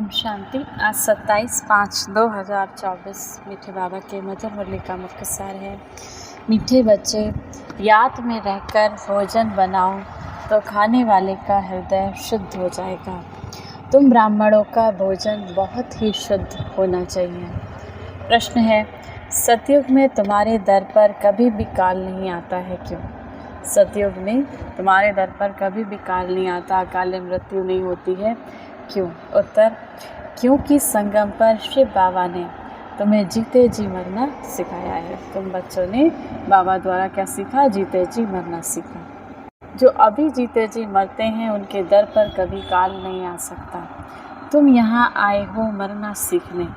ओम शांति। आज 27/5/2024 मीठे बाबा के मधुर मुरली का मुख्य सार है। मीठे बच्चे, याद में रहकर भोजन बनाओ तो खाने वाले का हृदय शुद्ध हो जाएगा। तुम ब्राह्मणों का भोजन बहुत ही शुद्ध होना चाहिए। प्रश्न है, सतयुग में तुम्हारे दर पर कभी भी काल नहीं आता है क्यों? सतयुग में तुम्हारे दर पर कभी भी काल नहीं आता, अकाल मृत्यु नहीं होती है, क्यों? उत्तर, क्योंकि संगम पर शिव बाबा ने तुम्हें जीते जी मरना सिखाया है। तुम बच्चों ने बाबा द्वारा क्या सीखा? जीते जी मरना सीखा। जो अभी जीते जी मरते हैं उनके दर पर कभी काल नहीं आ सकता। तुम यहाँ आए हो मरना सीखने।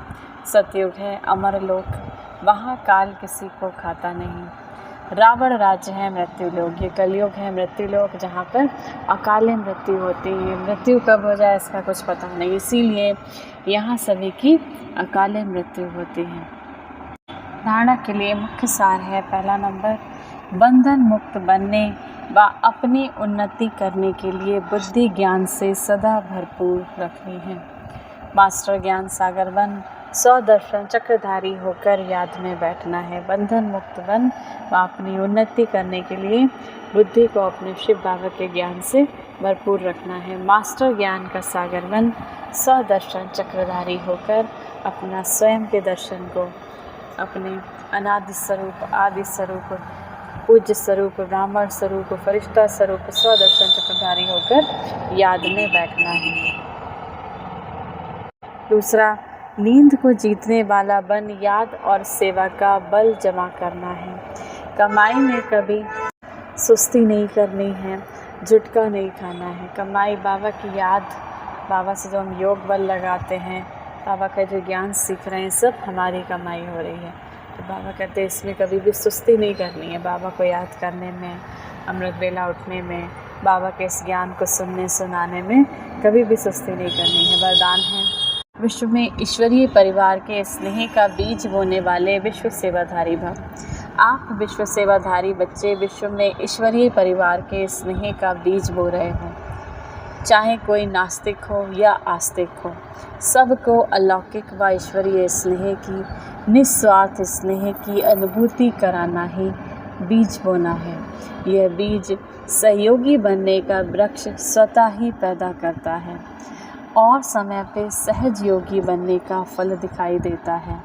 सतयुग है अमरलोक, वहाँ काल किसी को खाता नहीं। रावण राज्य है मृत्यु लोक, ये कलयुग है मृत्यु लोक, जहाँ पर अकाले मृत्यु होती है। मृत्यु कब हो जाए इसका कुछ पता नहीं, इसीलिए यहाँ सभी की अकाले मृत्यु होती है। धारणा के लिए मुख्य सार है, पहला नंबर, बंधन मुक्त बनने व अपनी उन्नति करने के लिए बुद्धि ज्ञान से सदा भरपूर रखनी है। मास्टर ज्ञान सागर बन, स्वदर्शन चक्रधारी होकर याद में बैठना है। बंधन मुक्त बन व अपनी उन्नति करने के लिए बुद्धि को अपने शिव बाबा के ज्ञान से भरपूर रखना है। मास्टर ज्ञान का सागर बन, स्वदर्शन चक्रधारी होकर अपना स्वयं के दर्शन को अपने अनादि स्वरूप, आदि स्वरूप, पूज्य स्वरूप, ब्राह्मण स्वरूप, फरिश्ता स्वरूप, स्वदर्शन चक्रधारी होकर याद में बैठना है। दूसरा, नींद को जीतने वाला बन याद और सेवा का बल जमा करना है। कमाई में कभी सुस्ती नहीं करनी है, झुटका नहीं खाना है। कमाई बाबा की याद, बाबा से जो हम योग बल लगाते हैं, बाबा का जो ज्ञान सीख रहे हैं, सब हमारी कमाई हो रही है। तो बाबा कहते हैं इसमें कभी भी सुस्ती नहीं करनी है। बाबा को याद करने में, अमृत वेला उठने में, बाबा के इस ज्ञान को सुनने सुनाने में कभी भी सुस्ती नहीं करनी है। वरदान है, विश्व में ईश्वरीय परिवार के स्नेह का बीज बोने वाले विश्व सेवाधारी भव। आप विश्व सेवाधारी बच्चे विश्व में ईश्वरीय परिवार के स्नेह का बीज बो रहे हो। चाहे कोई नास्तिक हो या आस्तिक हो, सबको अलौकिक व ईश्वरीय स्नेह की, निस्वार्थ स्नेह की अनुभूति कराना ही बीज बोना है। यह बीज सहयोगी बनने का वृक्ष स्वतः ही पैदा करता है और समय पे सहज योगी बनने का फल दिखाई देता है।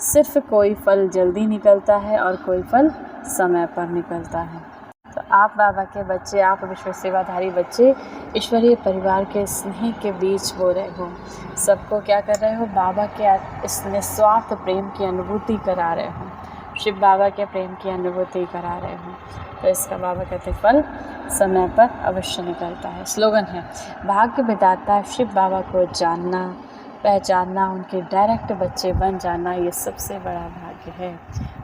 सिर्फ कोई फल जल्दी निकलता है और कोई फल समय पर निकलता है। तो आप बाबा के बच्चे, आप विश्व सेवाधारी बच्चे ईश्वरीय परिवार के स्नेह के बीच बो रहे हो। सबको क्या कर रहे हो? बाबा के इस निस्वार्थ प्रेम की अनुभूति करा रहे हो, शिव बाबा के प्रेम की अनुभूति करा रहे हो। तो इसका बाबा कहते फल समय पर अवश्य निकलता है। स्लोगन है, भाग्य विधाता शिव बाबा को जानना, पहचानना, उनके डायरेक्ट बच्चे बन जाना, ये सबसे बड़ा भाग्य है।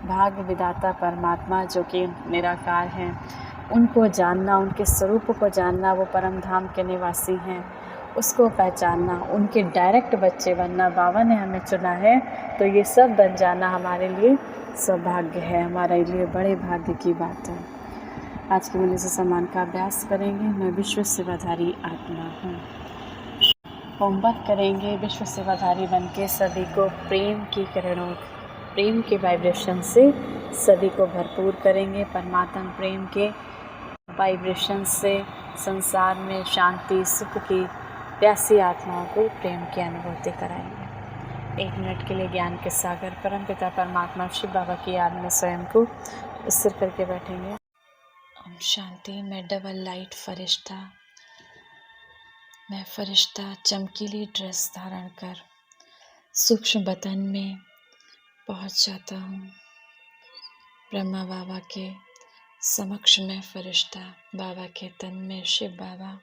भाग्य विधाता परमात्मा जो कि निराकार हैं, उनको जानना, उनके स्वरूप को जानना, वो परम धाम के निवासी हैं, उसको पहचानना, उनके डायरेक्ट बच्चे बनना। बाबा ने हमें चुना है तो ये सब बन जाना हमारे लिए सौभाग्य है, हमारे लिए बड़े भाग्य की बात है। आज के मुरली से सम्मान का अभ्यास करेंगे। मैं विश्व सेवाधारी आत्मा हूँ। होमवर्क करेंगे, विश्व सेवाधारी बन के सभी को प्रेम की किरणों, प्रेम के वाइब्रेशन से सभी को भरपूर करेंगे। परमात्मा प्रेम के वाइब्रेशन से संसार में शांति, सुख की प्यासी आत्माओं को प्रेम की अनुभूति कराएंगे। 1 मिनट के लिए ज्ञान के सागर परमपिता परमात्मा शिव बाबा की याद में स्वयं को स्थिर करके बैठेंगे। ओम शांति। मैं डबल लाइट फरिश्ता, मैं फरिश्ता चमकीली ड्रेस धारण कर सूक्ष्म बदन में पहुंच जाता हूँ। ब्रह्मा बाबा के समक्ष मैं फरिश्ता, बाबा के तन में शिव बाबा।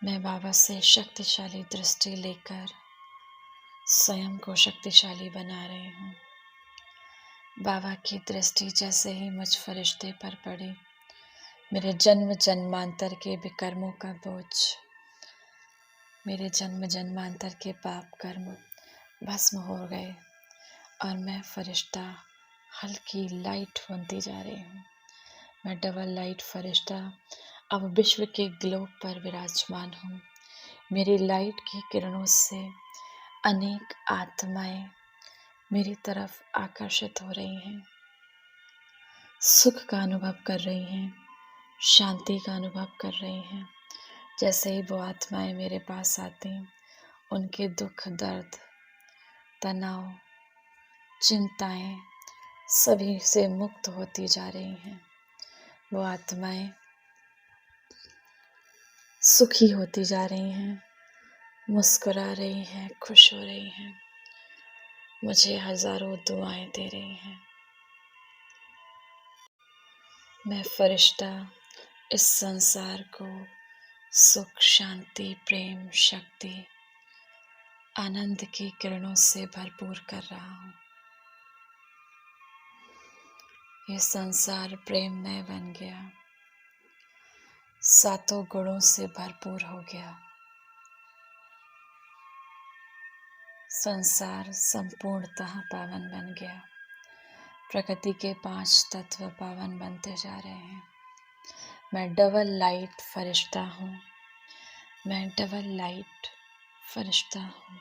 मैं बाबा से शक्तिशाली दृष्टि लेकर स्वयं को शक्तिशाली बना रही हूँ। बाबा की दृष्टि जैसे ही मुझ फरिश्ते पर पड़ी, मेरे जन्म जन्मांतर के विकर्मों का बोझ, मेरे जन्म जन्मांतर के पाप कर्म भस्म हो गए और मैं फरिश्ता हल्की लाइट बनती जा रही हूँ। मैं डबल लाइट फरिश्ता अब विश्व के ग्लोब पर विराजमान हूँ। मेरी लाइट की किरणों से अनेक आत्माएं मेरी तरफ आकर्षित हो रही हैं, सुख का अनुभव कर रही हैं, शांति का अनुभव कर रही हैं। जैसे ही वो आत्माएं मेरे पास आती, उनके दुख, दर्द, तनाव, चिंताएं सभी से मुक्त होती जा रही हैं। वो आत्माएं सुखी होती जा रही हैं, मुस्कुरा रही हैं, खुश हो रही हैं, मुझे हजारों दुआएं दे रही हैं। मैं फरिश्ता इस संसार को सुख, शांति, प्रेम, शक्ति, आनंद की किरणों से भरपूर कर रहा हूँ। ये संसार प्रेममय बन गया, सातों गुणों से भरपूर हो गया। संसार संपूर्णतः पावन बन गया। प्रकृति के 5 तत्व पावन बनते जा रहे हैं। मैं डबल लाइट फरिश्ता हूँ। मैं डबल लाइट फरिश्ता हूँ।